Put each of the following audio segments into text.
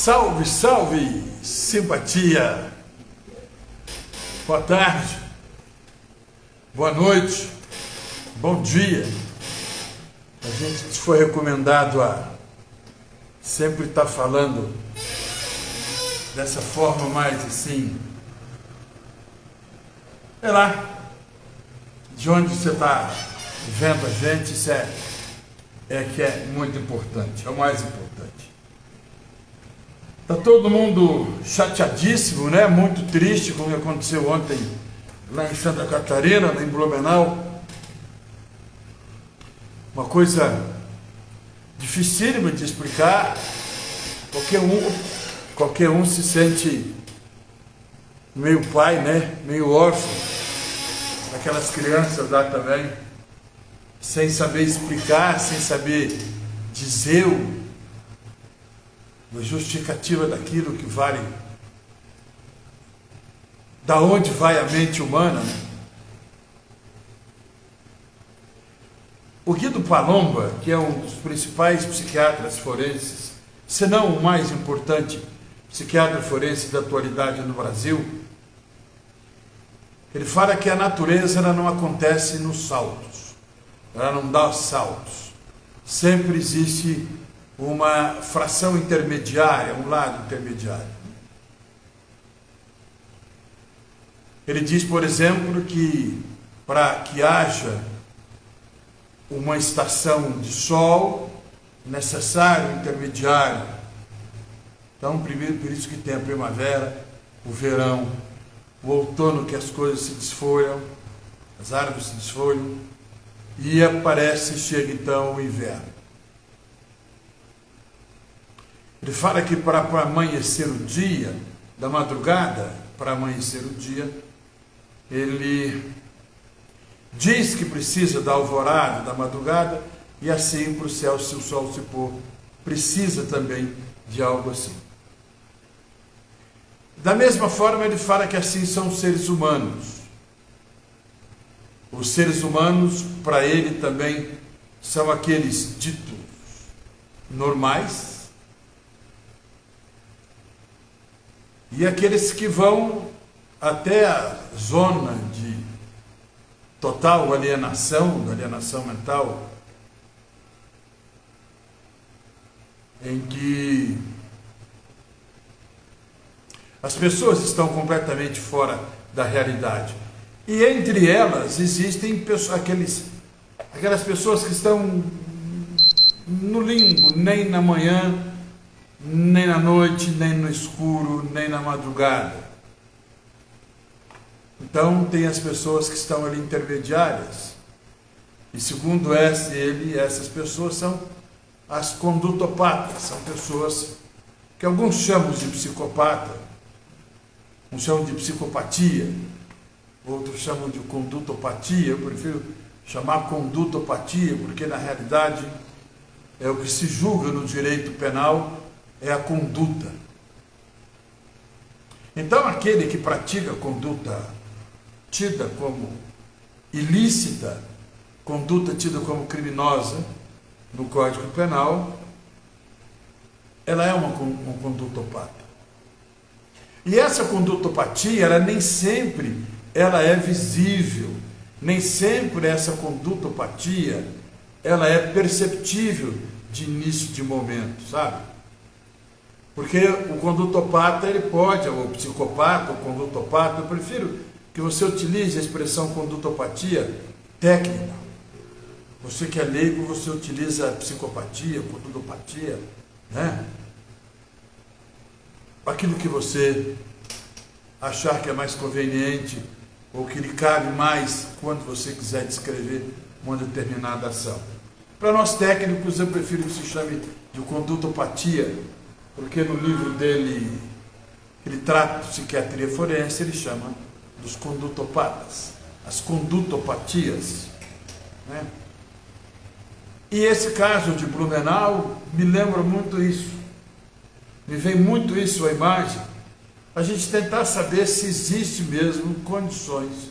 Salve, salve, simpatia! Boa tarde, boa noite, bom dia. A gente foi recomendado a sempre estar falando dessa forma mais assim, sei lá, de onde você está vendo a gente, isso é que é muito importante, é o mais importante. Está todo mundo chateadíssimo, né? Muito triste com o que aconteceu ontem lá em Santa Catarina, em Blumenau. Uma coisa dificílima de explicar. Qualquer um se sente meio pai, né? Meio órfão. Aquelas crianças lá também, sem saber explicar, sem saber dizer a justificativa daquilo que vale, da onde vai a mente humana, né? O Guido Palomba, que é um dos principais psiquiatras forenses, se não o mais importante psiquiatra forense da atualidade no Brasil, ele fala que a natureza ela não acontece nos saltos, ela não dá saltos, sempre existe uma fração intermediária, um lado intermediário. Ele diz, por exemplo, que para que haja uma estação de sol, necessário intermediário. Então, primeiro, por isso que tem a primavera, o verão, o outono, que as coisas se desfolham, as árvores se desfolham, e aparece, chega então o inverno. Ele fala que para amanhecer o dia, da madrugada, para amanhecer o dia, ele diz que precisa da alvorada, da madrugada, e assim para o céu, se o sol se pôr, precisa também de algo assim. Da mesma forma, ele fala que assim são os seres humanos. Os seres humanos, para ele também, são aqueles ditos normais, e aqueles que vão até a zona de total alienação mental, em que as pessoas estão completamente fora da realidade. E entre elas existem aquelas pessoas que estão no limbo, nem na manhã, nem na noite, nem no escuro, nem na madrugada. Então tem as pessoas que estão ali intermediárias. E segundo essas pessoas são as condutopatas, são pessoas que alguns chamam de psicopata, uns chamam de psicopatia, outros chamam de condutopatia. Eu prefiro chamar condutopatia, porque na realidade é o que se julga no direito penal, é a conduta. Então aquele que pratica conduta tida como ilícita, conduta tida como criminosa no Código Penal, ela é uma condutopata. E essa condutopatia, ela nem sempre ela é visível, nem sempre essa condutopatia ela é perceptível de início de momento, sabe? Porque o condutopata, ele pode, o psicopata, o condutopata, eu prefiro que você utilize a expressão condutopatia técnica. Você que é leigo, você utiliza a psicopatia, condutopatia, né? Aquilo que você achar que é mais conveniente, ou que lhe cabe mais quando você quiser descrever uma determinada ação. Para nós técnicos, eu prefiro que se chame de condutopatia, porque no livro dele, ele trata de psiquiatria forense, ele chama dos condutopatas, as condutopatias, né? E esse caso de Blumenau me lembra muito isso, me vem muito isso à imagem, a gente tentar saber se existe mesmo condições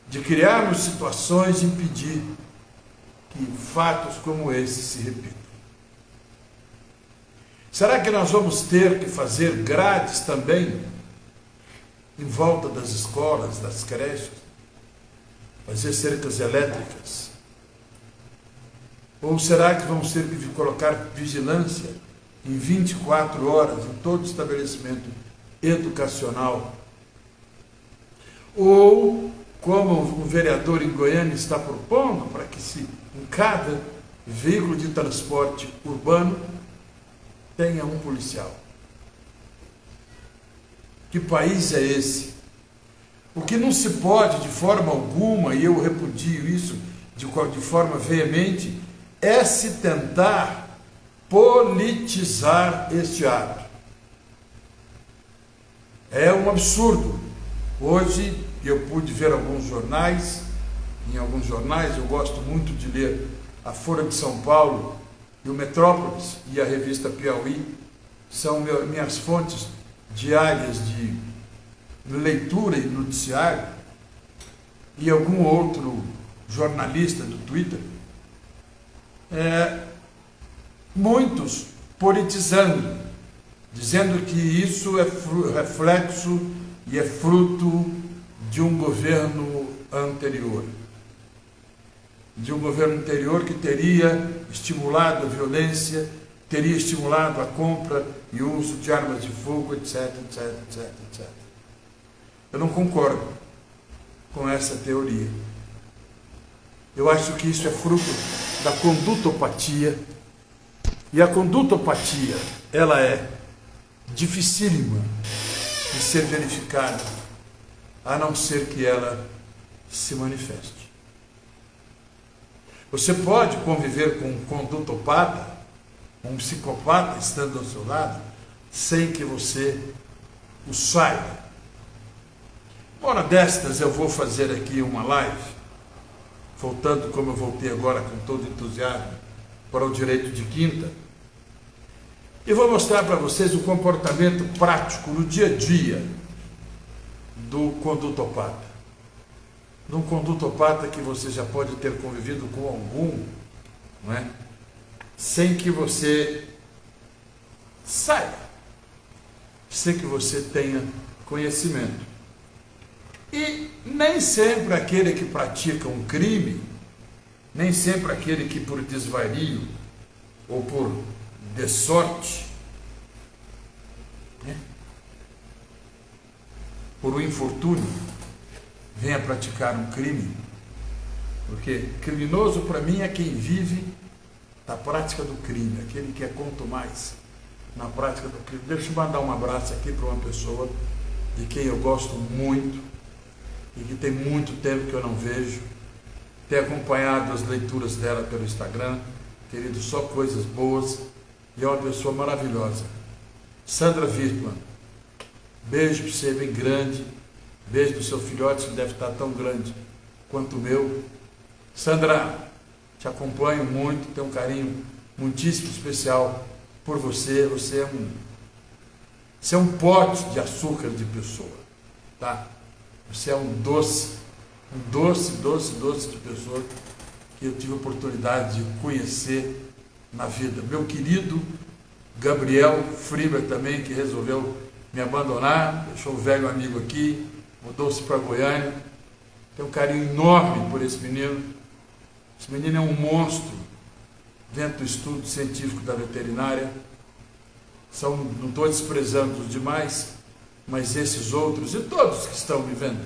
de criarmos situações e impedir que fatos como esse se repitam. Será que nós vamos ter que fazer grades também em volta das escolas, das creches? Fazer cercas elétricas? Ou será que vamos ter que colocar vigilância em 24 horas em todo estabelecimento educacional? Ou, como o vereador em Goiânia está propondo, para que em cada veículo de transporte urbano tenha um policial. Que país é esse? O que não se pode de forma alguma, e eu repudio isso de forma veemente, é se tentar politizar este ato. É um absurdo. Hoje eu pude ver em alguns jornais, eu gosto muito de ler a Folha de São Paulo e o Metrópolis e a revista Piauí, são minhas fontes diárias de leitura e noticiário, e algum outro jornalista do Twitter, muitos politizando, dizendo que isso é reflexo e é fruto de um governo anterior. De um governo anterior que teria estimulado a violência, teria estimulado a compra e uso de armas de fogo, etc, etc, etc, etc. Eu não concordo com essa teoria. Eu acho que isso é fruto da condutopatia. E a condutopatia, ela é dificílima de ser verificada, a não ser que ela se manifeste. Você pode conviver com um condutopata, um psicopata estando ao seu lado, sem que você o saiba. Uma hora destas eu vou fazer aqui uma live, voltando como eu voltei agora com todo entusiasmo para o Direito de Quinta, e vou mostrar para vocês o comportamento prático no dia a dia do condutopata. De um condutopata que você já pode ter convivido com algum, não é? Sem que você saiba, sem que você tenha conhecimento. E nem sempre aquele que pratica um crime, nem sempre aquele que por desvario ou por dessorte, né, por um infortúnio, venha praticar um crime. Porque criminoso para mim é quem vive da prática do crime, aquele que é quanto mais na prática do crime. Deixa eu mandar um abraço aqui para uma pessoa de quem eu gosto muito e que tem muito tempo que eu não vejo. Tenho acompanhado as leituras dela pelo Instagram, querido, só coisas boas, e é uma pessoa maravilhosa. Sandra Virtman, beijo para você bem grande, beijo do seu filhote que deve estar tão grande quanto o meu. Sandra, te acompanho muito, tenho um carinho muitíssimo especial por você. Você é um pote de açúcar de pessoa, tá? Você é um doce de pessoa que eu tive a oportunidade de conhecer na vida. Meu querido Gabriel Friber também, que resolveu me abandonar, deixou um velho amigo aqui, mudou-se para Goiânia. Tenho um carinho enorme por esse menino. Esse menino é um monstro dentro do estudo científico da veterinária. Não estou desprezando os demais, mas esses outros e todos que estão me vendo,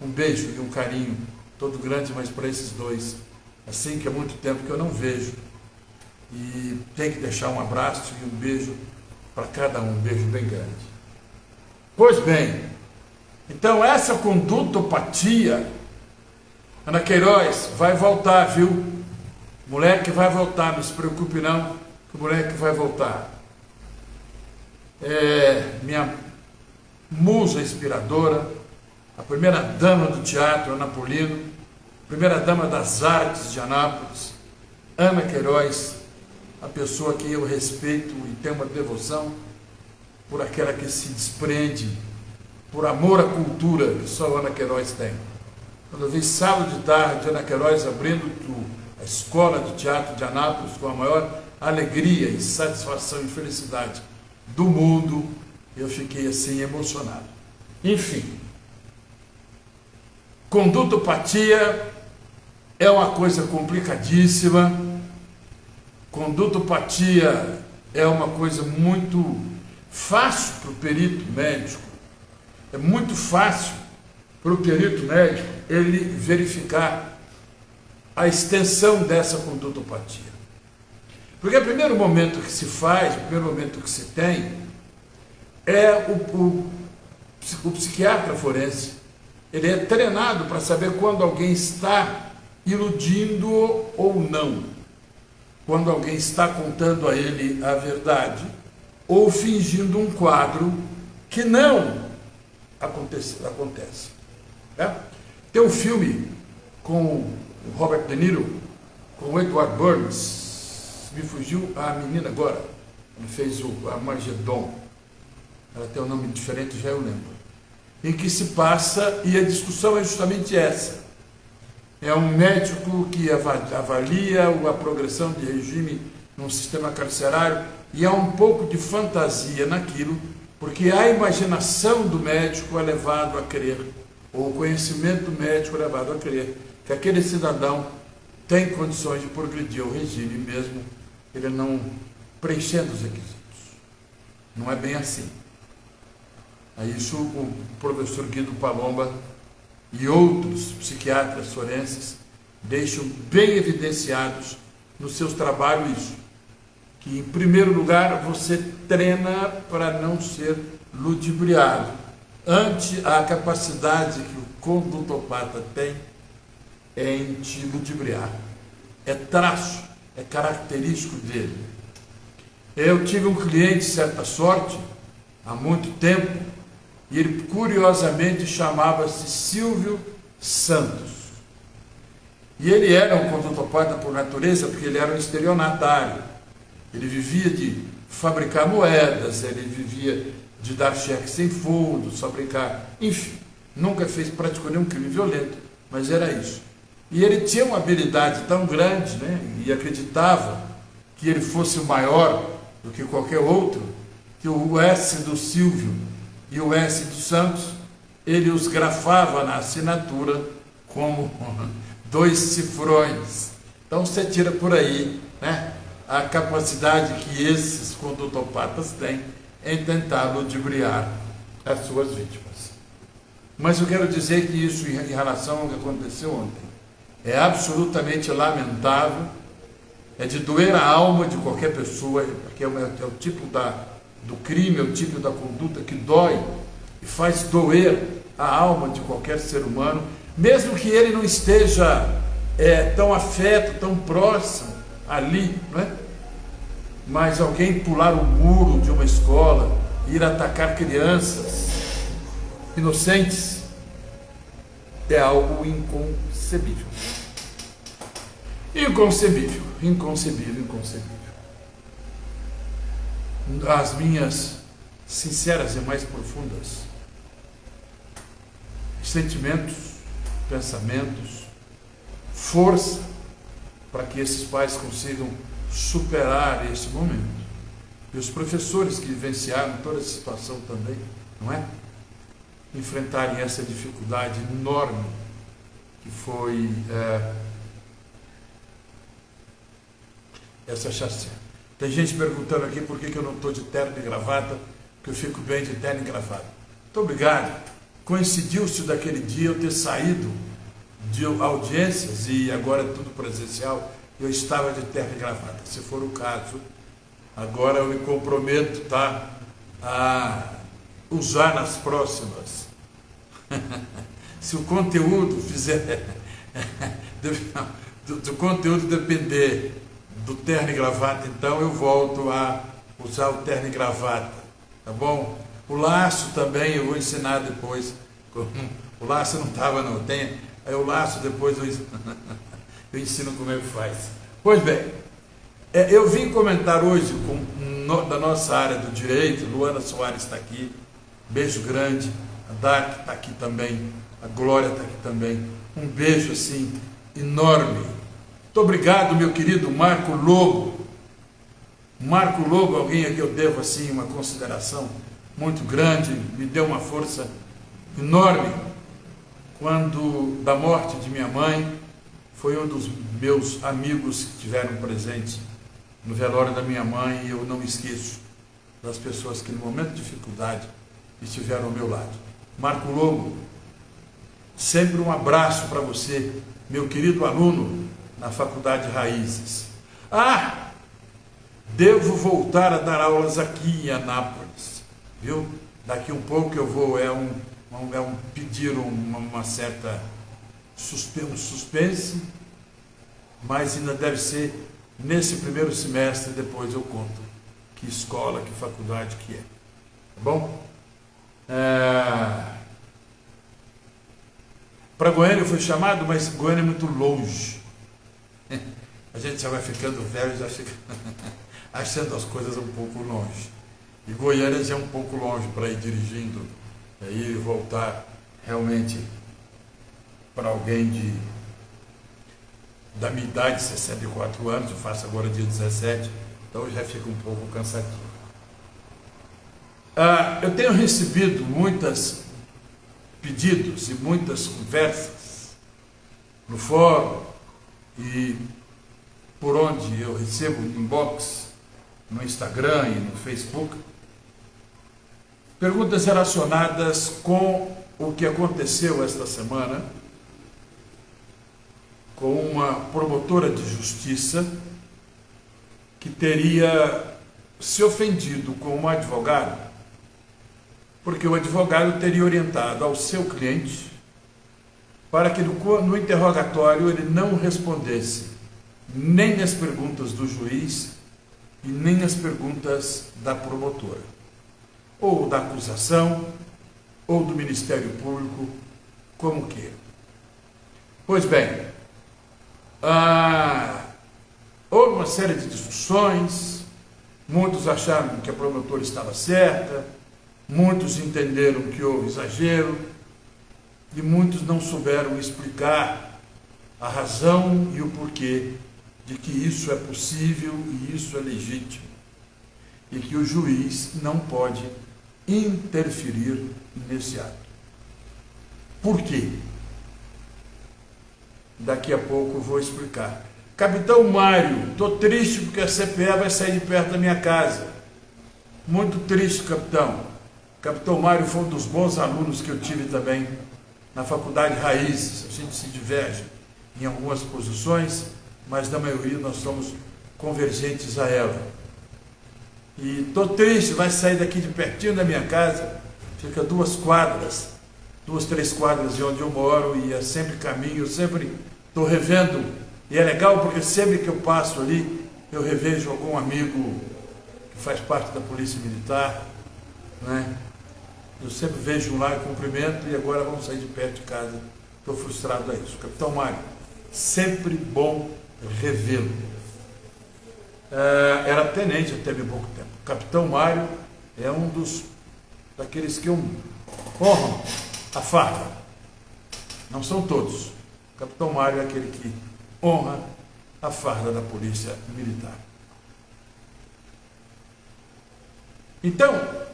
um beijo e um carinho todo grande, mas para esses dois, assim, que há muito tempo que eu não vejo. E tem que deixar um abraço e um beijo para cada um beijo bem grande. Pois bem, então essa condutopatia, Ana Queiroz, vai voltar, viu? O moleque vai voltar, não se preocupe não, que o moleque vai voltar. Minha musa inspiradora, a primeira dama do teatro, Ana Polino, primeira dama das artes de Anápolis, Ana Queiroz, a pessoa que eu respeito e tenho uma devoção por aquela que se desprende, por amor à cultura que só Ana Queiroz tem. Quando eu vi sábado de tarde, Ana Queiroz abrindo a escola de teatro de Anápolis com a maior alegria e satisfação e felicidade do mundo, eu fiquei assim emocionado. Enfim, condutopatia é uma coisa complicadíssima. Condutopatia é uma coisa muito fácil para o perito médico. É muito fácil para o perito médico ele verificar a extensão dessa condutopatia. Porque o primeiro momento que se faz, o primeiro momento que se tem, é o psiquiatra forense. Ele é treinado para saber quando alguém está iludindo ou não. Quando alguém está contando a ele a verdade ou fingindo um quadro que não acontece. Tem um filme com o Robert De Niro, com o Edward Burns, me fugiu a menina agora, ele fez o Armagedon, ela tem um nome diferente, já eu lembro, em que se passa, e a discussão é justamente essa. É um médico que avalia a progressão de regime num sistema carcerário, e há um pouco de fantasia naquilo, porque a imaginação do médico é levado a crer, ou o conhecimento médico é levado a crer, que aquele cidadão tem condições de progredir o regime, mesmo ele não preenchendo os requisitos. Não é bem assim. A isso o professor Guido Palomba e outros psiquiatras forenses deixam bem evidenciados nos seus trabalhos isso, que em primeiro lugar você treina para não ser ludibriado. Ante a capacidade que o condutopata tem em te ludibriar. É traço, é característico dele. Eu tive um cliente, certa sorte, há muito tempo, e ele curiosamente chamava-se Silvio Santos. E ele era um condutopata por natureza, porque ele era um estelionatário. Ele vivia de fabricar moedas, ele vivia de dar cheques sem fundos, fabricar, enfim, nunca praticou nenhum crime violento, mas era isso. E ele tinha uma habilidade tão grande, né, e acreditava que ele fosse maior do que qualquer outro, que o S do Silvio e o S do Santos, ele os grafava na assinatura como dois cifrões. Então você tira por aí, né, a capacidade que esses condutopatas têm em tentar ludibriar as suas vítimas. Mas eu quero dizer que isso, em relação ao que aconteceu ontem, é absolutamente lamentável, é de doer a alma de qualquer pessoa, porque é o tipo do crime, é o tipo da conduta que dói e faz doer a alma de qualquer ser humano, mesmo que ele não esteja tão afeto, tão próximo ali, não é? Mas alguém pular o muro de uma escola, ir atacar crianças inocentes, é algo inconcebível. Inconcebível, inconcebível, inconcebível. As minhas sinceras e mais profundas sentimentos, pensamentos, força para que esses pais consigam superar esse momento. E os professores que vivenciaram toda essa situação também, não é? Enfrentarem essa dificuldade enorme que foi essa chacina. Tem gente perguntando aqui por que eu não estou de terno e gravata, que eu fico bem de terno e gravata. Muito obrigado. Coincidiu-se daquele dia eu ter saído de audiências e agora é tudo presencial, eu estava de terno e gravata. Se for o caso, agora eu me comprometo, tá, a usar nas próximas. Se o conteúdo fizer, do conteúdo depender do terno e gravata, então eu volto a usar o terno e gravata, tá bom? O laço também eu vou ensinar depois. O laço não estava, não. Aí o laço depois eu ensino como é que faz. Pois bem, eu vim comentar hoje da nossa área do direito. Luana Soares está aqui, beijo grande. A Dark está aqui também, a Glória está aqui também. Um beijo assim enorme. Muito obrigado, meu querido Marco Lobo, Marco Lobo, alguém a que eu devo assim uma consideração muito grande, me deu uma força enorme quando, da morte de minha mãe, foi um dos meus amigos que tiveram presente no velório da minha mãe, e eu não me esqueço das pessoas que no momento de dificuldade estiveram ao meu lado. Marco Lobo, sempre um abraço para você, meu querido aluno na Faculdade Raízes. Devo voltar a dar aulas aqui em Anápolis, viu? Daqui um pouco eu vou, pedir uma certa suspense, mas ainda deve ser nesse primeiro semestre, depois eu conto que escola, que faculdade que é, tá bom? Para Goiânia eu fui chamado, mas Goiânia é muito longe. A gente já vai ficando velho e já fica achando as coisas um pouco longe. E Goiânia já é um pouco longe para ir dirigindo, ir e voltar realmente para alguém da minha idade, 64 anos, eu faço agora dia 17, então já fica um pouco cansativo. Eu tenho recebido muitos pedidos e muitas conversas no fórum e por onde eu recebo inbox, no Instagram e no Facebook, perguntas relacionadas com o que aconteceu esta semana com uma promotora de justiça que teria se ofendido com um advogado, porque o advogado teria orientado ao seu cliente para que no interrogatório ele não respondesse nem nas perguntas do juiz e nem nas perguntas da promotora, ou da acusação, ou do Ministério Público, como queira. Pois bem, houve uma série de discussões, muitos acharam que a promotora estava certa, muitos entenderam que houve exagero, e muitos não souberam explicar a razão e o porquê de que isso é possível e isso é legítimo, e que o juiz não pode interferir nesse ato. Por quê? Daqui a pouco eu vou explicar. Capitão Mário, estou triste porque a CPE vai sair de perto da minha casa. Muito triste, capitão. Capitão Mário foi um dos bons alunos que eu tive também na Faculdade Raízes. A gente se diverge em algumas posições, mas na maioria nós somos convergentes a ela. E estou triste, vai sair daqui de pertinho da minha casa, fica 2, 3 quadras de onde eu moro, e é sempre caminho, eu sempre estou revendo, e é legal porque sempre que eu passo ali, eu revejo algum amigo que faz parte da Polícia Militar, né? Eu sempre vejo um lá e cumprimento, e agora vamos sair de perto de casa, estou frustrado a isso. Capitão Mário, sempre bom revê-lo. Era tenente até bem pouco tempo. Capitão Mário é um daqueles que honram a farda. Não são todos. Capitão Mário é aquele que honra a farda da Polícia Militar. Então,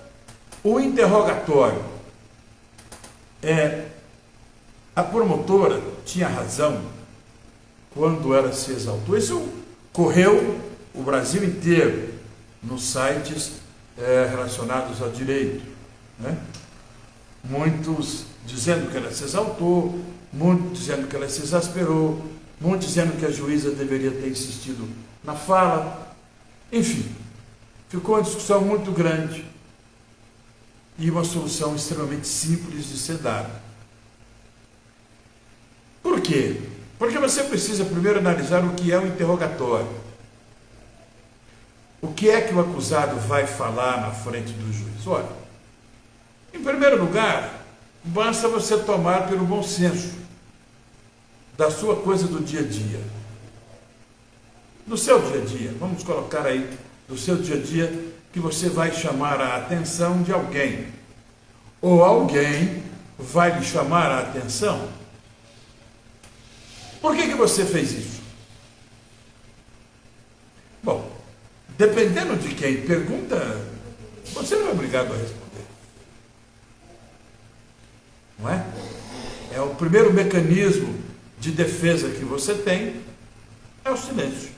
o interrogatório, a promotora tinha razão quando ela se exaltou. Isso correu o Brasil inteiro nos sites relacionados ao direito, né? Muitos dizendo que ela se exaltou, muitos dizendo que ela se exasperou, muitos dizendo que a juíza deveria ter insistido na fala. Enfim, ficou uma discussão muito grande e uma solução extremamente simples de ser dada. Por quê? Porque você precisa primeiro analisar o que é o interrogatório. O que é que o acusado vai falar na frente do juiz? Olha, em primeiro lugar, basta você tomar pelo bom senso da sua coisa do dia a dia. Do seu dia a dia, vamos colocar aí, do seu dia a dia, que você vai chamar a atenção de alguém, ou alguém vai lhe chamar a atenção. Por que você fez isso? Bom, dependendo de quem pergunta, você não é obrigado a responder. Não é? É o primeiro mecanismo de defesa que você tem, é o silêncio.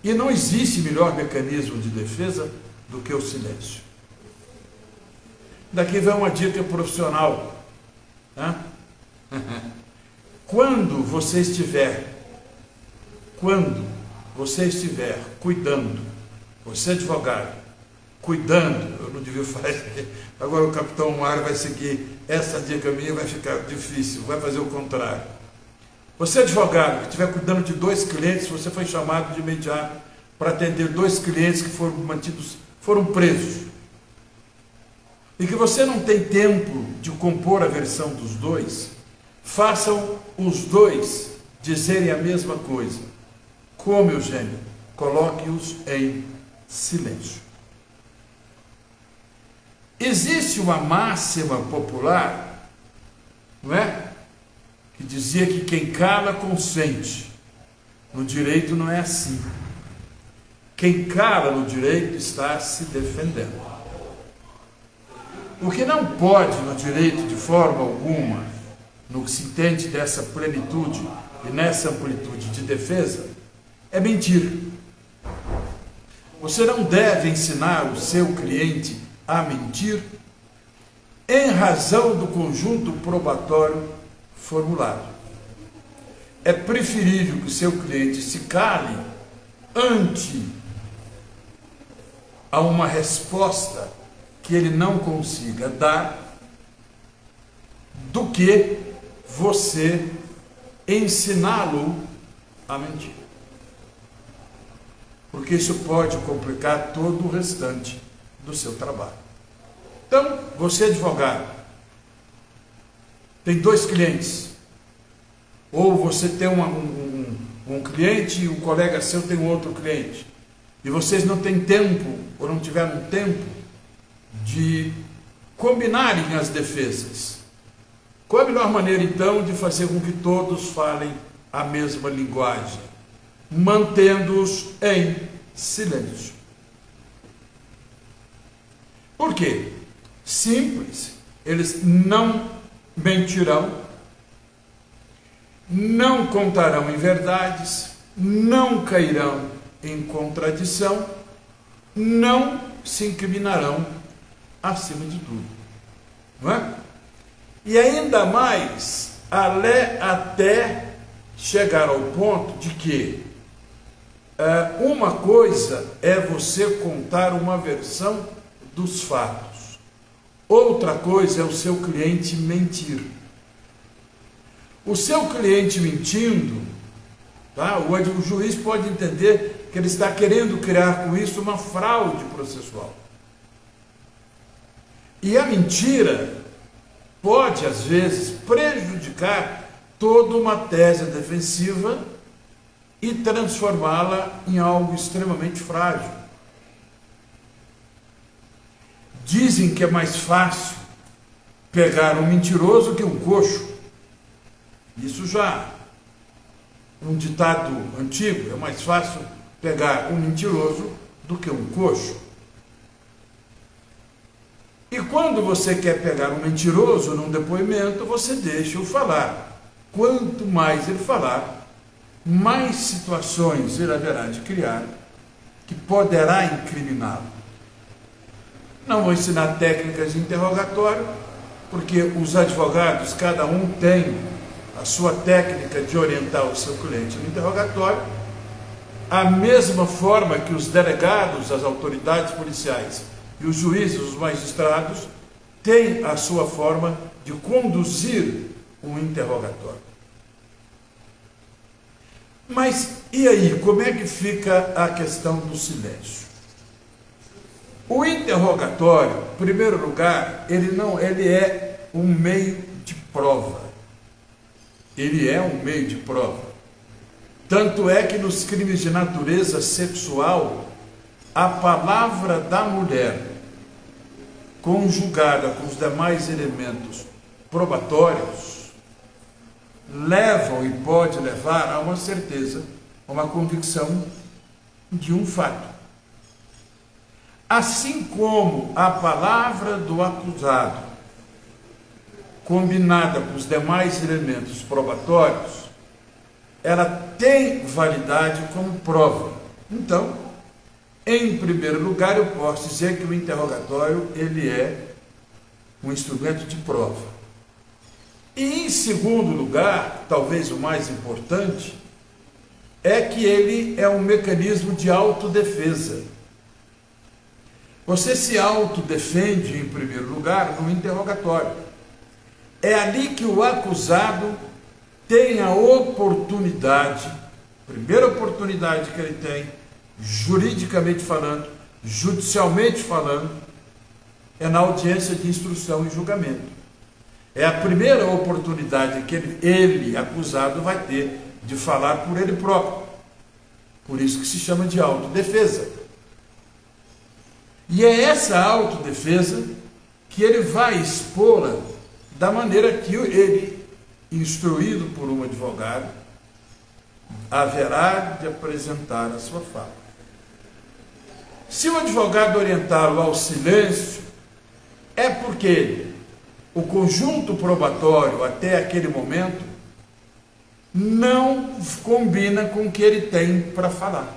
E não existe melhor mecanismo de defesa do que o silêncio. Daqui vem uma dica profissional. Né? Quando você estiver cuidando, você advogado, cuidando, eu não devia falar isso aqui, agora o capitão Mário vai seguir essa dica minha, vai ficar difícil, vai fazer o contrário. Você advogado que estiver cuidando de 2 clientes, você foi chamado de imediato para atender 2 clientes que foram presos. E que você não tem tempo de compor a versão dos 2, façam os 2 dizerem a mesma coisa. Como, Eugênio? Coloque-os em silêncio. Existe uma máxima popular, não é? Que dizia que quem cala consente. No direito não é assim. Quem cala no direito está se defendendo. O que não pode no direito de forma alguma, no que se entende dessa plenitude e nessa amplitude de defesa, é mentir. Você não deve ensinar o seu cliente a mentir em razão do conjunto probatório formulado. É preferível que o seu cliente se cale ante a uma resposta que ele não consiga dar, do que você ensiná-lo a mentir. Porque isso pode complicar todo o restante do seu trabalho. Então, você advogado, tem 2 clientes, ou você tem um cliente e um colega seu tem um outro cliente, e vocês não têm tempo, ou não tiveram tempo, de combinarem as defesas. Qual a melhor maneira, então, de fazer com que todos falem a mesma linguagem? Mantendo-os em silêncio. Por quê? Simples. Eles não mentirão, não contarão inverdades, não cairão em contradição, não se incriminarão acima de tudo. Não é? E ainda mais, até chegar ao ponto de que uma coisa é você contar uma versão dos fatos, outra coisa é o seu cliente mentir. O seu cliente mentindo, tá? O juiz pode entender que ele está querendo criar com isso uma fraude processual. E a mentira pode, às vezes, prejudicar toda uma tese defensiva e transformá-la em algo extremamente frágil. Dizem que é mais fácil pegar um mentiroso que um coxo. Isso já é um ditado antigo, é mais fácil pegar um mentiroso do que um coxo. E quando você quer pegar um mentiroso num depoimento, você deixa-o falar. Quanto mais ele falar, mais situações ele haverá de criar que poderá incriminá-lo. Não vou ensinar técnicas de interrogatório, porque os advogados, cada um tem a sua técnica de orientar o seu cliente no interrogatório, a mesma forma que os delegados, as autoridades policiais e os juízes, os magistrados, têm a sua forma de conduzir um interrogatório. Mas e aí, como é que fica a questão do silêncio? O interrogatório, em primeiro lugar, ele é um meio de prova. Ele é um meio de prova. Tanto é que nos crimes de natureza sexual, a palavra da mulher, conjugada com os demais elementos probatórios, levam e pode levar a uma certeza, a uma convicção de um fato. Assim como a palavra do acusado, combinada com os demais elementos probatórios, ela tem validade como prova. Então, em primeiro lugar, eu posso dizer que o interrogatório ele é um instrumento de prova. E em segundo lugar, talvez o mais importante, é que ele é um mecanismo de autodefesa. Você se autodefende, em primeiro lugar, no interrogatório. É ali que o acusado tem a oportunidade, primeira oportunidade que ele tem, juridicamente falando, judicialmente falando, é na audiência de instrução e julgamento. É a primeira oportunidade que ele, acusado, vai ter de falar por ele próprio. Por isso que se chama de autodefesa. E é essa autodefesa que ele vai expô-la da maneira que ele, instruído por um advogado, haverá de apresentar a sua fala. Se o advogado orientá-lo ao silêncio, é porque o conjunto probatório até aquele momento não combina com o que ele tem para falar.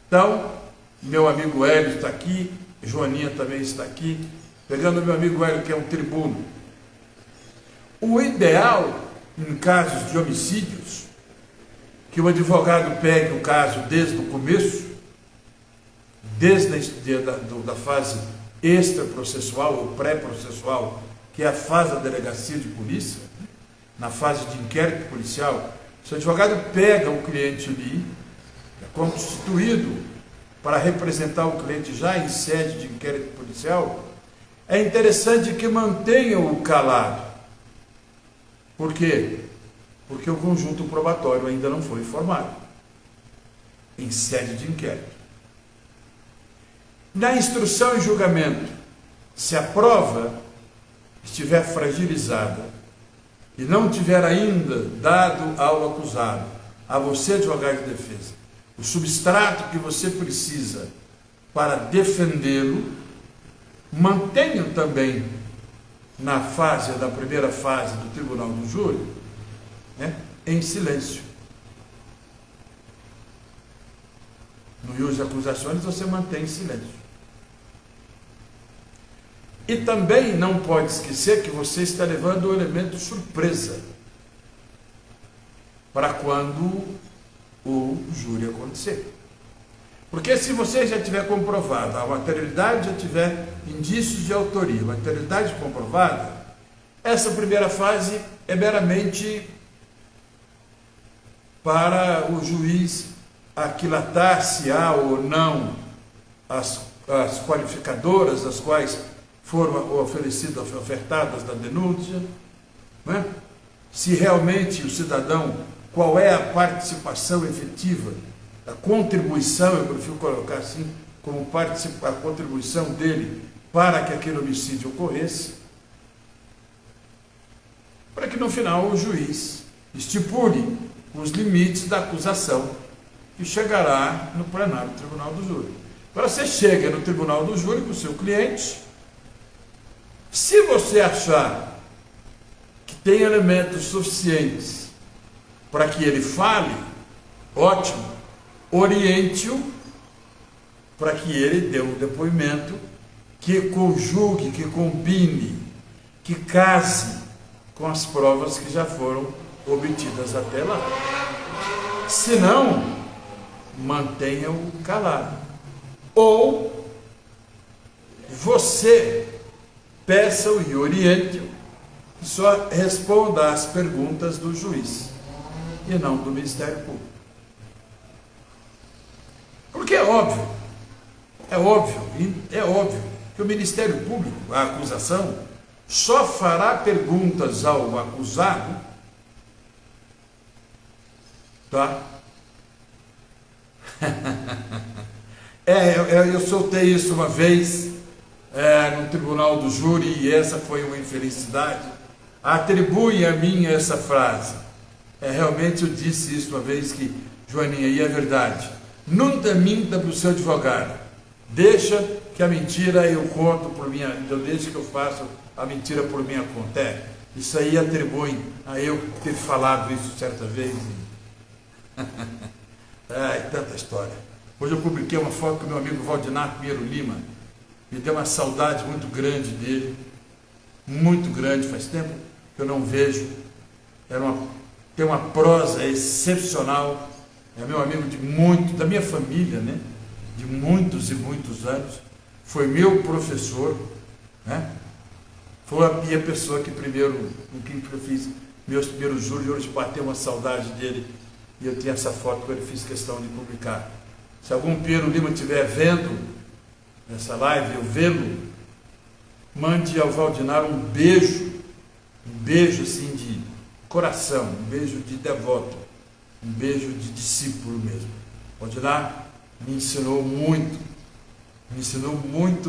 Então, meu amigo Hélio está aqui, Joaninha também está aqui, pegando meu amigo Hélio, que é um tribuno. O ideal, em casos de homicídios, que o advogado pegue o caso desde o começo, desde a fase extraprocessual ou pré-processual, que é a fase da delegacia de polícia, na fase de inquérito policial. Se o advogado pega o cliente ali, é constituído para representar o cliente já em sede de inquérito policial, é interessante que mantenha-o calado. Por quê? Porque o conjunto probatório ainda não foi formado em sede de inquérito. Na instrução e julgamento, se a prova estiver fragilizada e não tiver ainda dado ao acusado, a você, advogado de defesa, o substrato que você precisa para defendê-lo, mantenha também da primeira fase do tribunal do júri, em silêncio. No ius de acusações você mantém silêncio. E também não pode esquecer que você está levando o elemento surpresa para quando o júri acontecer. Porque se você já tiver comprovado, a materialidade já tiver indícios de autoria, materialidade comprovada, essa primeira fase é meramente para o juiz aquilatar se há ou não as qualificadoras das quais foram ofertadas da denúncia, né? Se realmente o cidadão, qual é a participação efetiva, a contribuição, eu prefiro colocar assim, como a contribuição dele para que aquele homicídio ocorresse, para que no final o juiz estipule os limites da acusação que chegará no plenário do tribunal do júri. Então você chega no tribunal do júri com o seu cliente, se você achar que tem elementos suficientes para que ele fale, ótimo, oriente-o para que ele dê um depoimento que conjugue, que combine, que case com as provas que já foram obtidas até lá. Se não, mantenha-o calado. Ou você peça-o e oriente-o, que só responda às perguntas do juiz e não do Ministério Público. Porque é óbvio que o Ministério Público, a acusação, só fará perguntas ao acusado, tá? Eu soltei isso uma vez no tribunal do júri e essa foi uma infelicidade. Atribui a mim essa frase: Realmente eu disse isso uma vez, que, Joaninha, e é verdade. Nunca minta para o seu advogado. Deixa que a mentira eu conto por minha, eu deixo que eu faço a mentira por minha conta. Isso aí atribui a eu ter falado isso certa vez. Tanta história. Hoje eu publiquei uma foto com meu amigo Valdinar Pinheiro Lima. Me deu uma saudade muito grande dele. Muito grande, faz tempo que eu não vejo. Tem uma prosa excepcional. É meu amigo da minha família, né? De muitos e muitos anos. Foi meu professor, né? Foi a minha pessoa que primeiro, com quem eu fiz meus primeiros juros, e hoje bateu uma saudade dele. E eu tenho essa foto que eu fiz questão de publicar. Se algum Pinheiro Lima estiver vendo nessa live, eu vê-lo, mande ao Valdinar um beijo assim de coração, um beijo de devoto, um beijo de discípulo mesmo. Valdinar me ensinou muito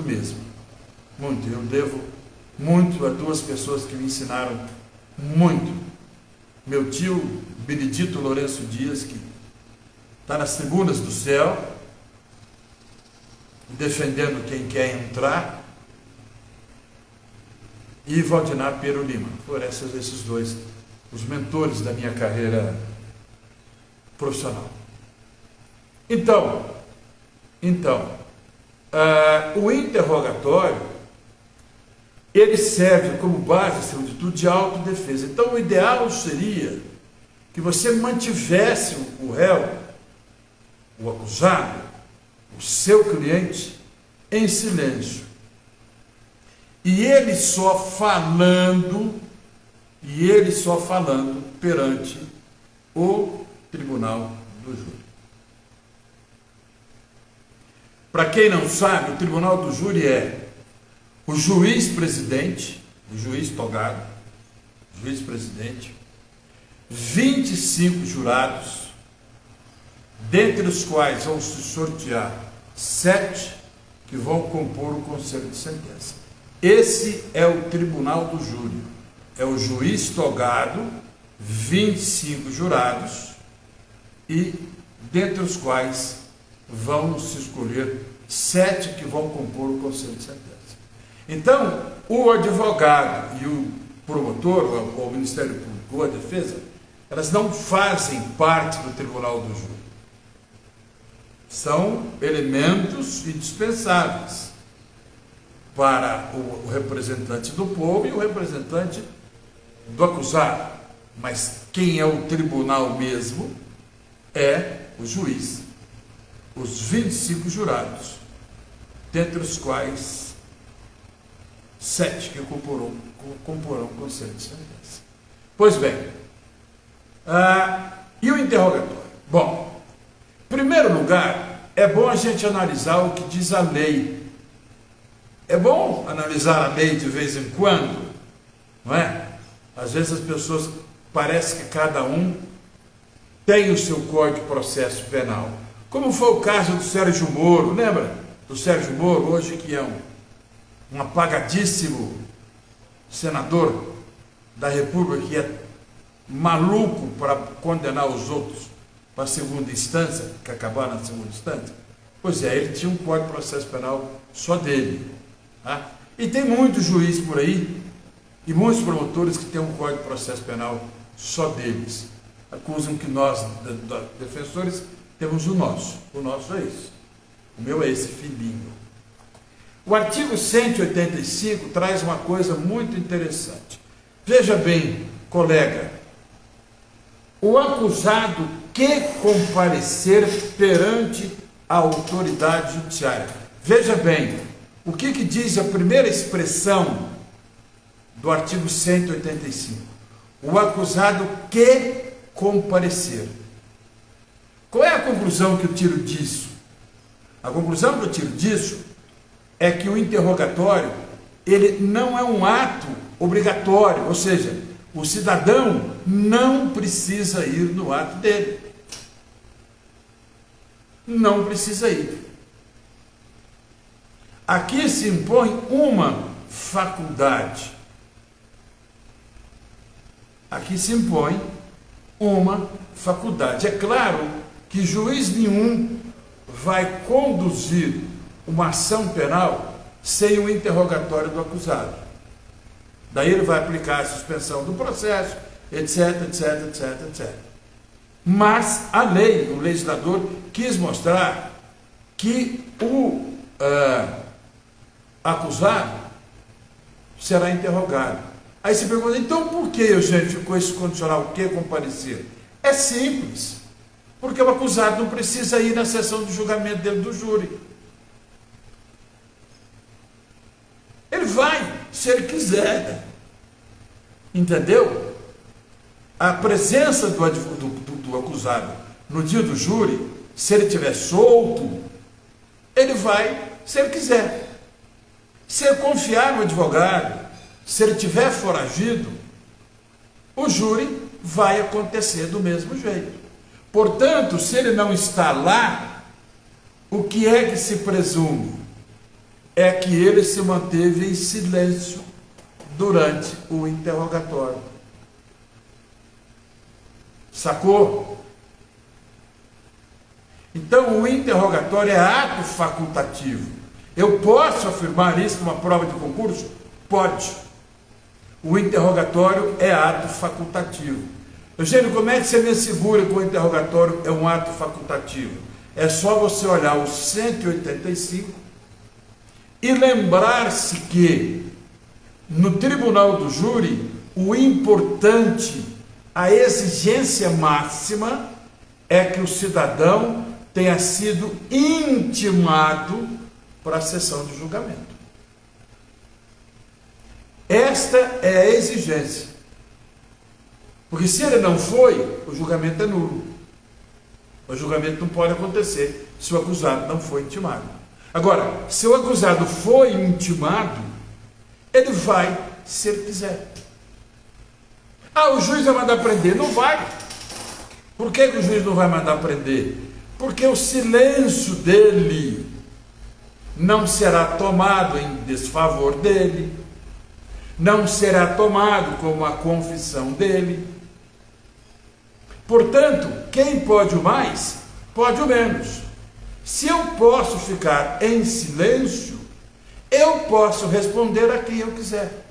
mesmo, muito. Eu devo muito a duas pessoas que me ensinaram muito. Meu tio Benedito Lourenço Dias, que está nas tribunas do céu, defendendo quem quer entrar, e Valdinar Pinheiro Lima. Foram esses dois os mentores da minha carreira profissional. Então, o interrogatório, ele serve como base, acima de tudo, de autodefesa. Então, o ideal seria que você mantivesse o réu, o acusado, o seu cliente, em silêncio. E ele só falando perante o tribunal do júri. Para quem não sabe, o tribunal do júri é o juiz-presidente, o juiz togado, juiz-presidente, 25 jurados, dentre os quais vão se sortear 7 que vão compor o conselho de sentença. Esse é o tribunal do júri. É o juiz togado, 25 jurados, e dentre os quais vão se escolher 7 que vão compor o conselho de sentença. Então, o advogado e o promotor, ou o Ministério Público, ou a defesa, elas não fazem parte do tribunal do júri. São elementos indispensáveis para o representante do povo e o representante do acusado. Mas quem é o tribunal mesmo é o juiz, os 25 jurados, dentre os quais 7 que comporão o conselho de sentença. Pois bem, e o interrogatório? Bom, em primeiro lugar, é bom a gente analisar o que diz a lei. É bom analisar a lei de vez em quando, não é? Às vezes as pessoas, parece que cada um tem o seu Código de Processo Penal. Como foi o caso do Sérgio Moro, lembra? Do Sérgio Moro, hoje que é um apagadíssimo senador da República, que é maluco para condenar os outros para a segunda instância, que acabaram na segunda instância. Pois é, ele tinha um Código de Processo Penal só dele. Tá? E tem muito juiz por aí, e muitos promotores que têm um Código de Processo Penal só deles. Acusam que nós, defensores, temos o nosso. O nosso é esse. O meu é esse filhinho. O artigo 185 traz uma coisa muito interessante. Veja bem, colega, o acusado que comparecer perante a autoridade judiciária. Veja bem, o que diz a primeira expressão do artigo 185? O acusado que comparecer. Qual é a conclusão que eu tiro disso? A conclusão que eu tiro disso é que o interrogatório, ele não é um ato obrigatório, ou seja, o cidadão não precisa ir no ato dele. Não precisa ir. Aqui se impõe uma faculdade. Aqui se impõe uma faculdade. É claro que juiz nenhum vai conduzir uma ação penal sem o interrogatório do acusado. Daí ele vai aplicar a suspensão do processo, etc, etc, etc, etc. Mas a lei, o legislador, quis mostrar que o acusado será interrogado. Aí você pergunta, então por que, Eugênio, ficou esse condicional, o que comparecer? É simples, porque o acusado não precisa ir na sessão de julgamento dele do júri. Ele vai, se ele quiser. Entendeu? A presença do acusado no dia do júri, se ele estiver solto, ele vai, se ele quiser. Se ele confiar no advogado, se ele estiver foragido, o júri vai acontecer do mesmo jeito. Portanto, se ele não está lá, o que é que se presume? É que ele se manteve em silêncio durante o interrogatório. Sacou? Então, o interrogatório é ato facultativo. Eu posso afirmar isso numa prova de concurso? Pode. O interrogatório é ato facultativo. Eugênio, como é que você me assegura que o interrogatório é um ato facultativo? É só você olhar o 185 e lembrar-se que no tribunal do júri, o importante, a exigência máxima é que o cidadão tenha sido intimado para a sessão de julgamento. Esta é a exigência. Porque se ele não foi, o julgamento é nulo. O julgamento não pode acontecer se o acusado não foi intimado. Agora, se o acusado foi intimado, ele vai se ele quiser. Ah, o juiz vai mandar prender? Não vai. Por que o juiz não vai mandar prender? Porque o silêncio dele não será tomado em desfavor dele, não será tomado como a confissão dele. Portanto, quem pode o mais, pode o menos. Se eu posso ficar em silêncio, eu posso responder a quem eu quiser.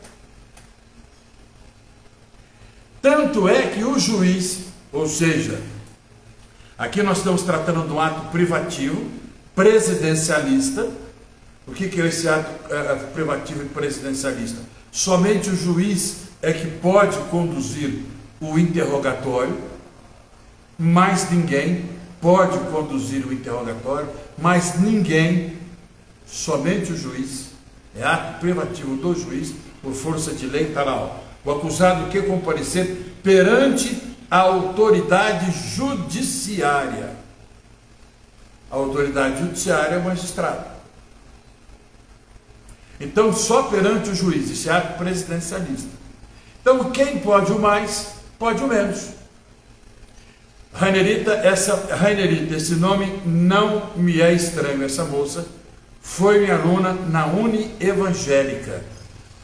Tanto é que o juiz, ou seja, aqui nós estamos tratando de um ato privativo, presidencialista. O que é esse ato privativo e presidencialista? Somente o juiz é que pode conduzir o interrogatório, mais ninguém pode conduzir o interrogatório, mas ninguém, somente o juiz, é ato privativo do juiz, por força de lei, está lá, ó, o acusado que comparecer perante a autoridade judiciária. A autoridade judiciária é o magistrado. Então, só perante o juiz, esse ato presidencialista. Então, quem pode o mais, pode o menos. Rainerita, esse nome não me é estranho. Essa moça foi minha aluna na Uni Evangélica.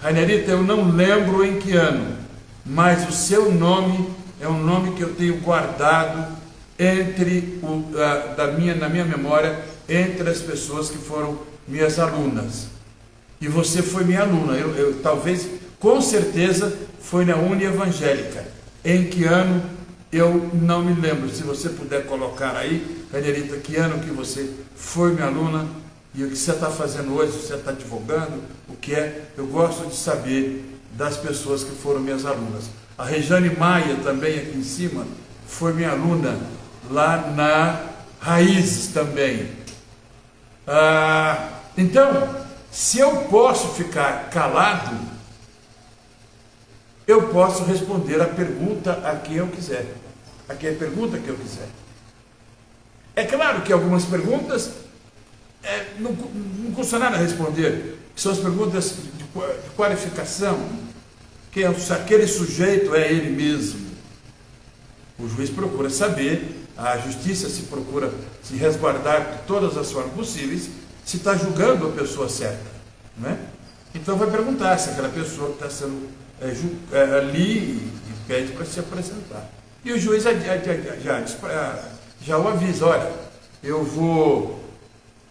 Rainerita, eu não lembro em que ano, mas o seu nome é um nome que eu tenho guardado na minha memória, entre as pessoas que foram minhas alunas. E você foi minha aluna. Eu talvez, com certeza, foi na Uni Evangélica. Em que ano, eu não me lembro. Se você puder colocar aí, Rainerita, que ano que você foi minha aluna e o que você está fazendo hoje, você está advogando, o que é? Eu gosto de saber das pessoas que foram minhas alunas. A Rejane Maia, também aqui em cima, foi minha aluna lá na Raízes também. Então, se eu posso ficar calado, eu posso responder a pergunta a quem eu quiser. A pergunta que eu quiser. É claro que algumas perguntas não custa nada responder, que são as perguntas de qualificação, que aquele sujeito é ele mesmo. O juiz procura saber, a justiça se procura se resguardar de todas as formas possíveis, se está julgando a pessoa certa, né? Então vai perguntar se aquela pessoa está sendo ali e pede para se apresentar. E o juiz já o avisa: olha, eu vou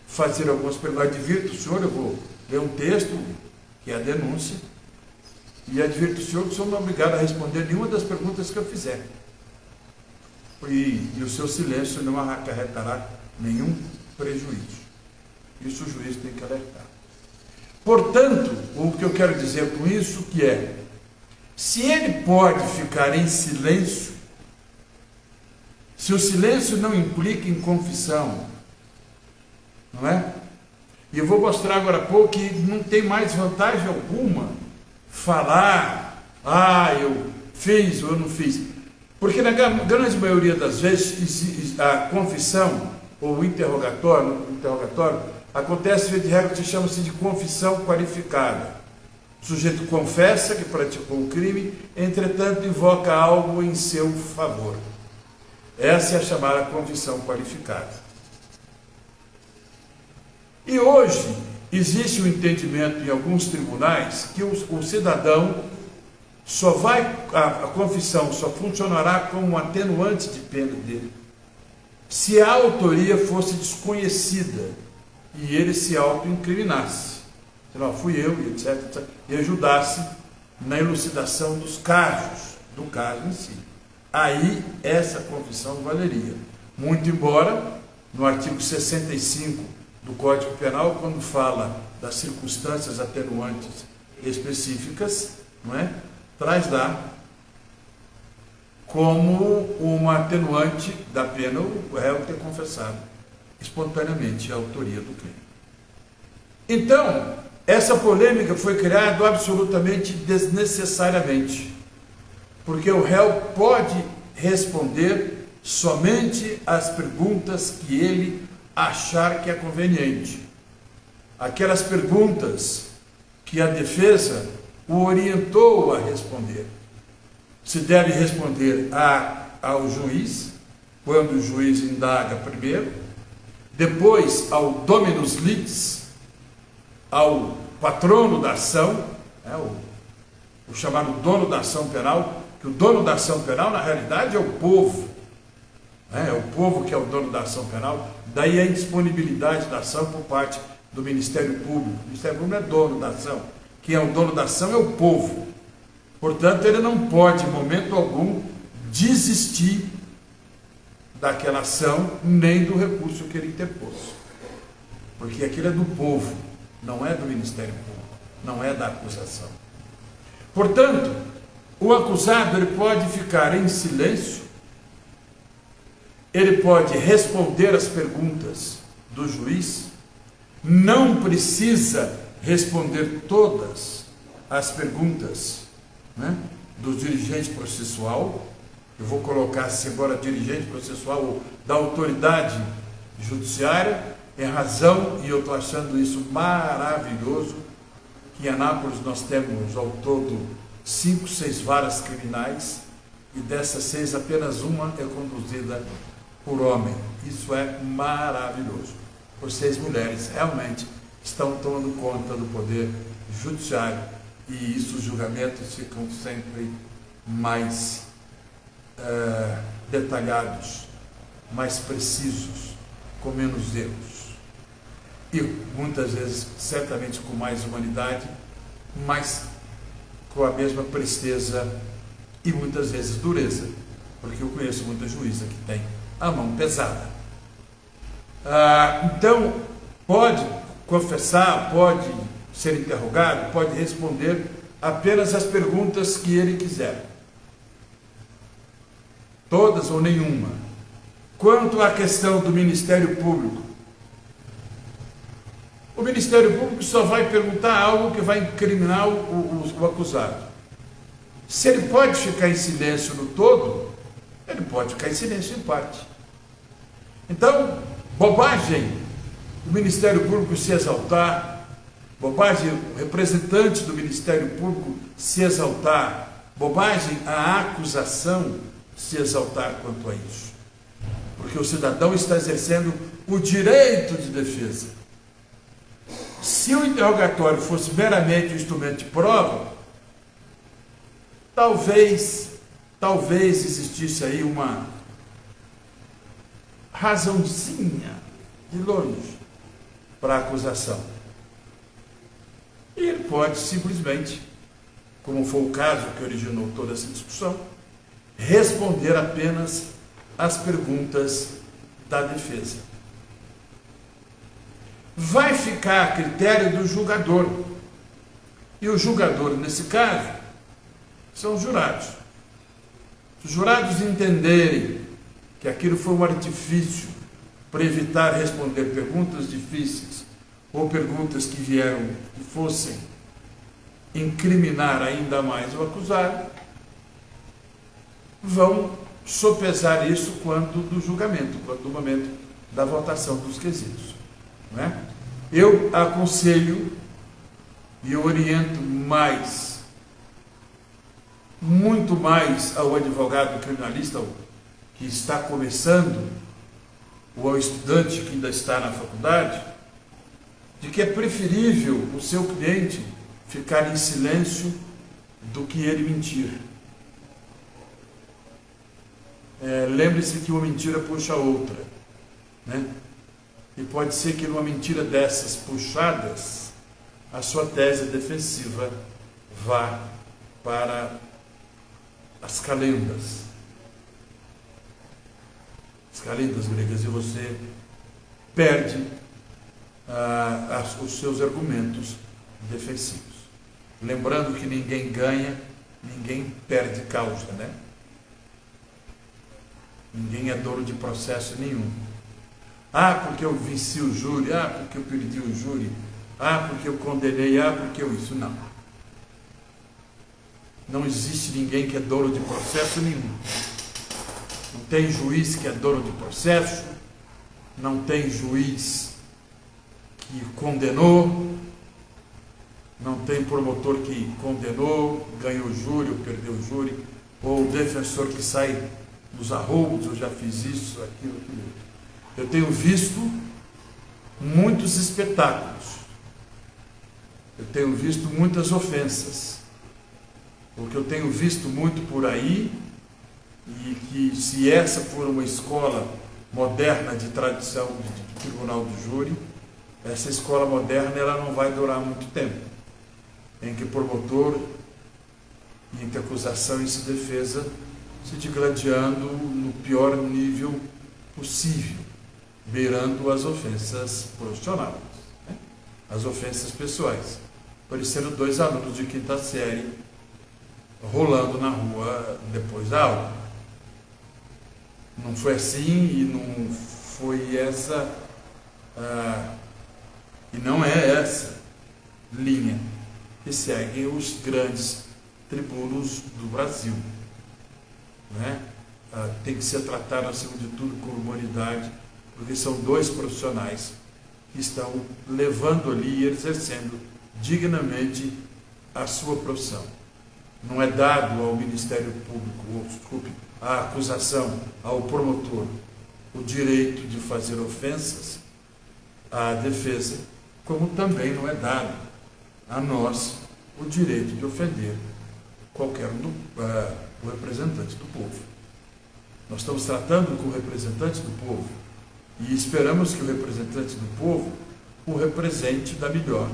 fazer algumas perguntas, advirto o senhor, eu vou ler um texto, que é a denúncia, e advirto o senhor que o senhor não é obrigado a responder nenhuma das perguntas que eu fizer. E o seu silêncio não acarretará nenhum prejuízo. Isso o juiz tem que alertar. Portanto, o que eu quero dizer com isso que é, se ele pode ficar em silêncio, se o silêncio não implica em confissão, não é? E eu vou mostrar agora há pouco que não tem mais vantagem alguma falar, eu fiz ou eu não fiz. Porque na grande maioria das vezes a confissão ou o interrogatório acontece de regra que chama-se de confissão qualificada. O sujeito confessa que praticou um crime, entretanto invoca algo em seu favor. Essa é a chamada confissão qualificada. E hoje existe um entendimento em alguns tribunais que o cidadão a confissão só funcionará como um atenuante de pena dele se a autoria fosse desconhecida e ele se auto-incriminasse. Não, fui eu, etc., e ajudasse na elucidação do caso em si. Aí essa confissão valeria. Muito embora, no artigo 65 do Código Penal, quando fala das circunstâncias atenuantes específicas, não é? Traz lá como uma atenuante da pena o réu ter confessado espontaneamente a autoria do crime. Então, essa polêmica foi criada absolutamente desnecessariamente, porque o réu pode responder somente às perguntas que ele achar que é conveniente. Aquelas perguntas que a defesa o orientou a responder. Se deve responder ao juiz, quando o juiz indaga primeiro, depois ao dominus litis, ao patrono da ação, o chamado dono da ação penal, que o dono da ação penal na realidade é o povo, é o povo que é o dono da ação penal, daí a indisponibilidade da ação por parte do Ministério Público. O Ministério Público não é dono da ação, quem é o dono da ação é o povo. Portanto, ele não pode, em momento algum, desistir daquela ação, nem do recurso que ele interpôs. Porque aquilo é do povo, não é do Ministério Público, não é da acusação. Portanto, o acusado ele pode ficar em silêncio, ele pode responder às perguntas do juiz, não precisa responder todas as perguntas, né, do dirigente processual. Eu vou colocar assim agora dirigente processual da autoridade judiciária, em razão, e eu estou achando isso maravilhoso, que em Anápolis nós temos ao todo 5, 6 varas criminais, e dessas 6 apenas uma é conduzida por homem. Isso é maravilhoso. Por 6 mulheres realmente estão tomando conta do poder judiciário, e isso, os julgamentos ficam sempre mais detalhados, mais precisos, com menos erros, e muitas vezes, certamente com mais humanidade, mas com a mesma presteza e muitas vezes dureza, porque eu conheço muita juíza que tem a mão pesada. Então, pode confessar, pode ser interrogado, pode responder apenas as perguntas que ele quiser, todas ou nenhuma. Quanto à questão do Ministério Público, o Ministério Público só vai perguntar algo que vai incriminar o acusado. Se ele pode ficar em silêncio no todo, ele pode ficar em silêncio em parte. Então, bobagem o Ministério Público se exaltar, bobagem o representante do Ministério Público se exaltar, bobagem a acusação se exaltar quanto a isso. Porque o cidadão está exercendo o direito de defesa. Se o interrogatório fosse meramente um instrumento de prova, talvez talvez existisse aí uma razãozinha de longe para a acusação. E ele pode simplesmente, como foi o caso que originou toda essa discussão, responder apenas às perguntas da defesa. Vai ficar a critério do julgador. E o julgador, nesse caso, são os jurados. Se os jurados entenderem que aquilo foi um artifício para evitar responder perguntas difíceis ou perguntas que vieram, que fossem incriminar ainda mais o acusado, vão sopesar isso quando do julgamento, quando do momento da votação dos quesitos. Não é? Eu aconselho e eu oriento muito mais ao advogado criminalista que está começando, ou ao estudante que ainda está na faculdade, de que é preferível o seu cliente ficar em silêncio do que ele mentir. Lembre-se que uma mentira puxa a outra, né? E pode ser que numa mentira dessas puxadas, a sua tese defensiva vá para as calendas. As calendas gregas, e você perde os seus argumentos defensivos. Lembrando que ninguém ganha, ninguém perde causa, né? Ninguém é dono de processo nenhum. Porque eu venci o júri, porque eu perdi o júri, porque eu condenei, porque eu isso. Não. Não existe ninguém que é dono de processo nenhum. Não tem juiz que é dono de processo, não tem juiz que condenou, não tem promotor que condenou, ganhou o júri ou perdeu o júri, ou defensor que sai dos arroubos, eu já fiz isso, aquilo. Eu tenho visto muitos espetáculos, eu tenho visto muitas ofensas, o que eu tenho visto muito por aí, e que se essa for uma escola moderna de tradição de tribunal do júri, essa escola moderna ela não vai durar muito tempo, em que promotor, entre acusação e defesa se digladiando no pior nível possível, beirando as ofensas profissionais, né? As ofensas pessoais, parecendo dois alunos de quinta série rolando na rua depois da aula. Não foi assim e não foi essa, e não é essa linha que seguem os grandes tribunos do Brasil. Né? Tem que ser tratado, acima de tudo, com humanidade, porque são dois profissionais que estão levando ali e exercendo dignamente a sua profissão. Não é dado ao Ministério Público, à acusação, ao promotor, o direito de fazer ofensas à defesa, como também não é dado a nós o direito de ofender qualquer o representante do povo. Nós estamos tratando com o representante do povo e esperamos que o representante do povo o represente da melhor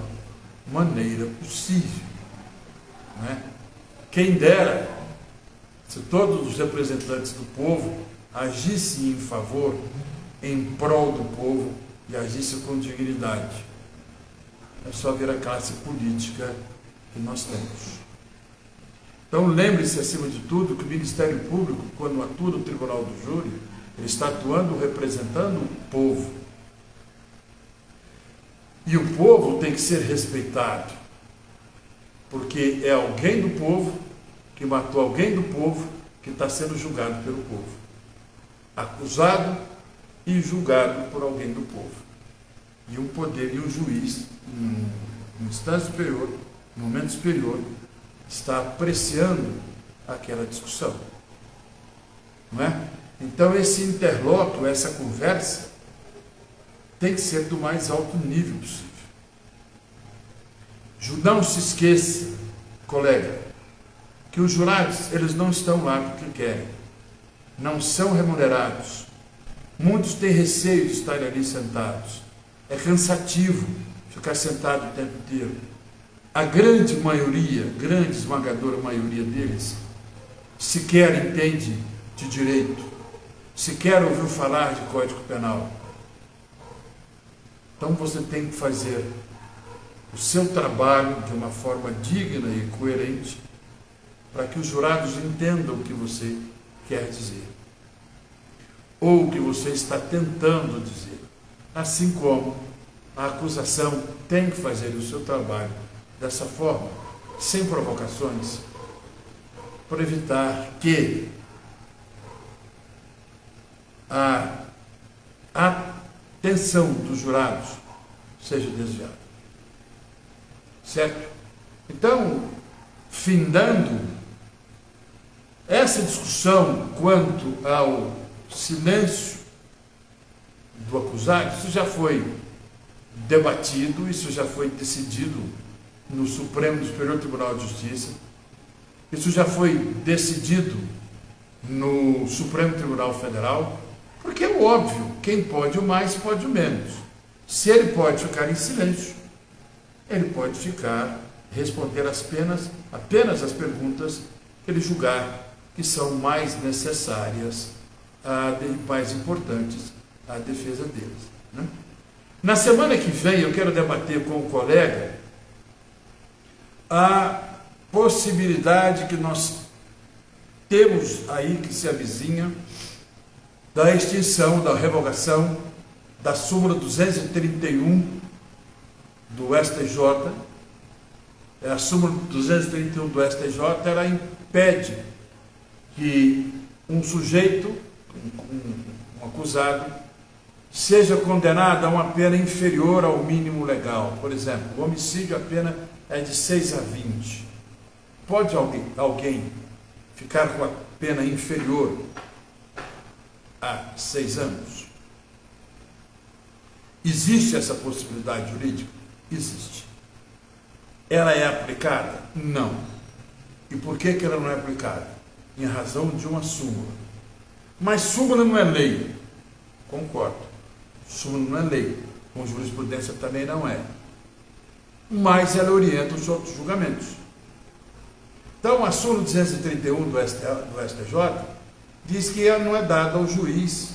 maneira possível. Né? Quem dera se todos os representantes do povo agissem em favor, em prol do povo e agissem com dignidade. É só ver a classe política que nós temos. Então lembre-se, acima de tudo, que o Ministério Público, quando atua no Tribunal do Júri, ele está atuando representando o povo. E o povo tem que ser respeitado, porque é alguém do povo que matou alguém do povo que está sendo julgado pelo povo. Acusado e julgado por alguém do povo. E um poder e um juiz, num instante superior, num momento superior, está apreciando aquela discussão. Não é? Então esse interlóquio, essa conversa, tem que ser do mais alto nível possível. Não se esqueça, colega, que os jurados, eles não estão lá porque querem, não são remunerados. Muitos têm receio de estar ali sentados. É cansativo ficar sentado o tempo inteiro. A grande maioria, grande esmagadora maioria deles, sequer entende de direito, sequer ouviu falar de Código Penal. Então você tem que fazer o seu trabalho de uma forma digna e coerente para que os jurados entendam o que você quer dizer ou o que você está tentando dizer. Assim como a acusação tem que fazer o seu trabalho dessa forma, sem provocações, para evitar que a atenção dos jurados seja desviada. Certo? Então, findando essa discussão quanto ao silêncio do acusado, isso já foi debatido, isso já foi decidido no Supremo Superior Tribunal de Justiça, isso já foi decidido no Supremo Tribunal Federal, porque é óbvio, quem pode o mais pode o menos. Se ele pode ficar em silêncio, ele pode ficar, responder apenas as perguntas que ele julgar que são mais necessárias e mais importantes à defesa deles. Né? Na semana que vem eu quero debater com o colega a possibilidade que nós temos aí, que se avizinha, da extinção, da revogação da súmula 231 do STJ. A súmula 231 do STJ, ela impede que um sujeito, um acusado, seja condenado a uma pena inferior ao mínimo legal. Por exemplo, o homicídio, a pena é de 6 a 20. Pode alguém ficar com a pena inferior a 6 anos? Existe essa possibilidade jurídica? Existe. Ela é aplicada? Não. E por que ela não é aplicada? Em razão de uma súmula. Mas súmula não é lei. Concordo. Súmula não é lei. Com jurisprudência também não é. Mas ela orienta os outros julgamentos. Então, a súmula 231 do STJ diz que não é dada ao juiz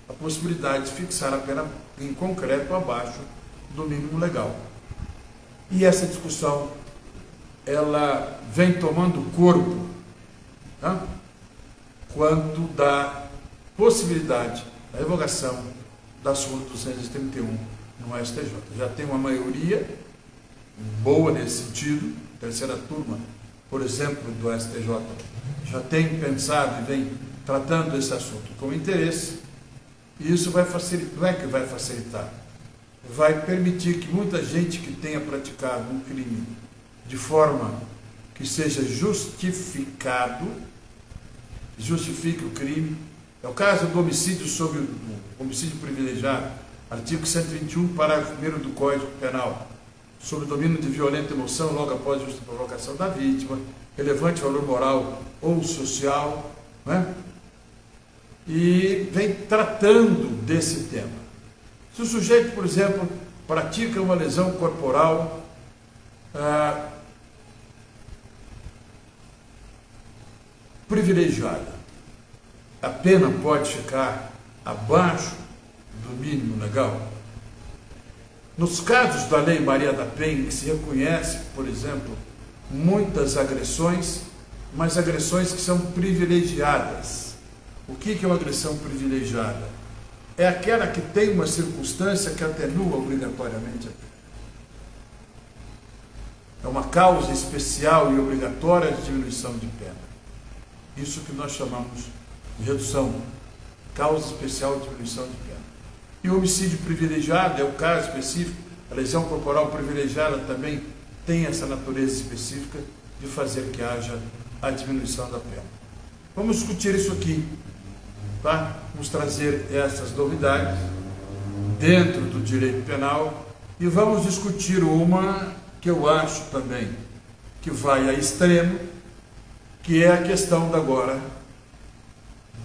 a possibilidade de fixar a pena em concreto abaixo do mínimo legal. E essa discussão, ela vem tomando corpo, tá? Quanto da possibilidade da revogação da súmula 231 no STJ. Já tem uma maioria boa nesse sentido, terceira turma, por exemplo, do STJ, já tem pensado e vem tratando esse assunto com interesse, e isso vai facilitar, não é que vai facilitar, vai permitir que muita gente que tenha praticado um crime de forma que seja justificado, justifique o crime. É o caso do homicídio sobre o homicídio privilegiado, artigo 121, parágrafo 1º do Código Penal, sobre o domínio de violenta emoção logo após a justa provocação da vítima, relevante valor moral ou social, né? E vem tratando desse tema. Se o sujeito, por exemplo, pratica uma lesão corporal privilegiada, a pena pode ficar abaixo do mínimo legal? Nos casos da Lei Maria da Penha, que se reconhece, por exemplo, muitas agressões, mas agressões que são privilegiadas. O que é uma agressão privilegiada? É aquela que tem uma circunstância que atenua obrigatoriamente a pena. É uma causa especial e obrigatória de diminuição de pena. Isso que nós chamamos de redução, causa especial de diminuição de pena. E o homicídio privilegiado é o caso específico. A lesão corporal privilegiada também tem essa natureza específica de fazer que haja a diminuição da pena. Vamos discutir isso aqui, tá? Vamos trazer essas novidades dentro do direito penal e vamos discutir uma que eu acho também que vai a extremo, que é a questão da agora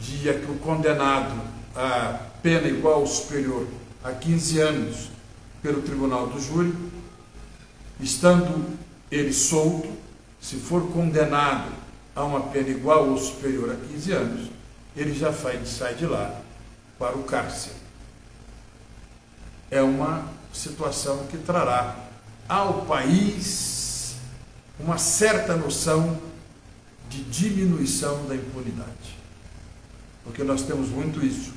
de o condenado a pena igual ou superior a 15 anos pelo tribunal do júri, estando ele solto, se for condenado a uma pena igual ou superior a 15 anos, ele já sai de lá para o cárcere. É uma situação que trará ao país uma certa noção de diminuição da impunidade. Porque nós temos muito isso.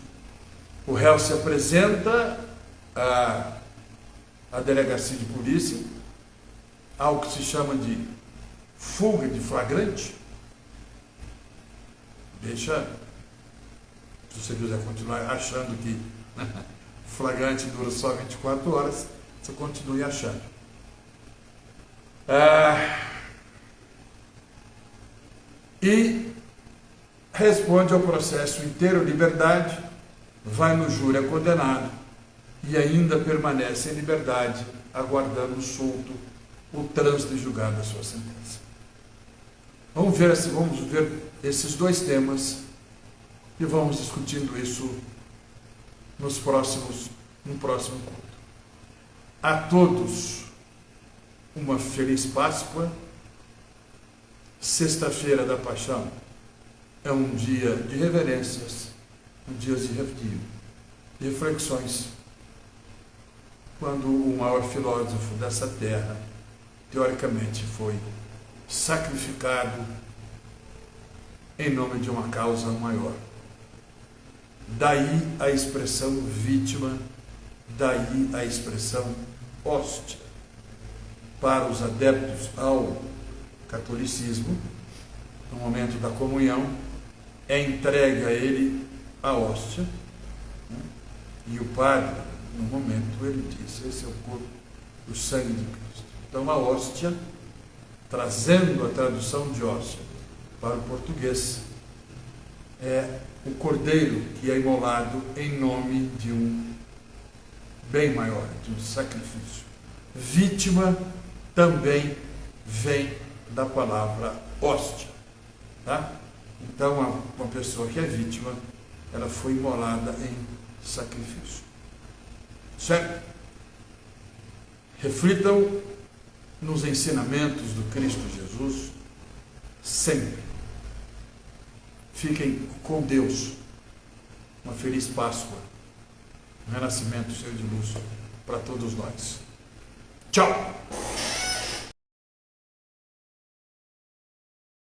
O réu se apresenta à delegacia de polícia, algo que se chama de fuga de flagrante. Deixa, se você quiser continuar achando que flagrante dura só 24 horas, você continue achando. E responde ao processo inteiro, liberdade, vai no júri, é condenado e ainda permanece em liberdade, aguardando solto o trânsito e julgado da sua sentença. Vamos ver esses dois temas e vamos discutindo isso no próximo culto. A todos uma feliz Páscoa. Sexta-feira da Paixão é um dia de reverências, um dia de reflexões. Quando o maior filósofo dessa terra, teoricamente, foi sacrificado em nome de uma causa maior. Daí a expressão vítima, daí a expressão hóstia. Para os adeptos ao catolicismo, no momento da comunhão, é entregue a ele a hóstia, né? E o padre, no momento, ele diz: esse é o corpo, o sangue de Cristo. Então a hóstia, trazendo a tradução de hóstia para o português, é o cordeiro que é imolado em nome de um bem maior, de um sacrifício. Vítima também vem da palavra hóstia, tá? Então, uma pessoa que é vítima, ela foi imolada em sacrifício. Certo? Reflitam nos ensinamentos do Cristo Jesus sempre. Fiquem com Deus. Uma feliz Páscoa. Um renascimento cheio de luz para todos nós. Tchau!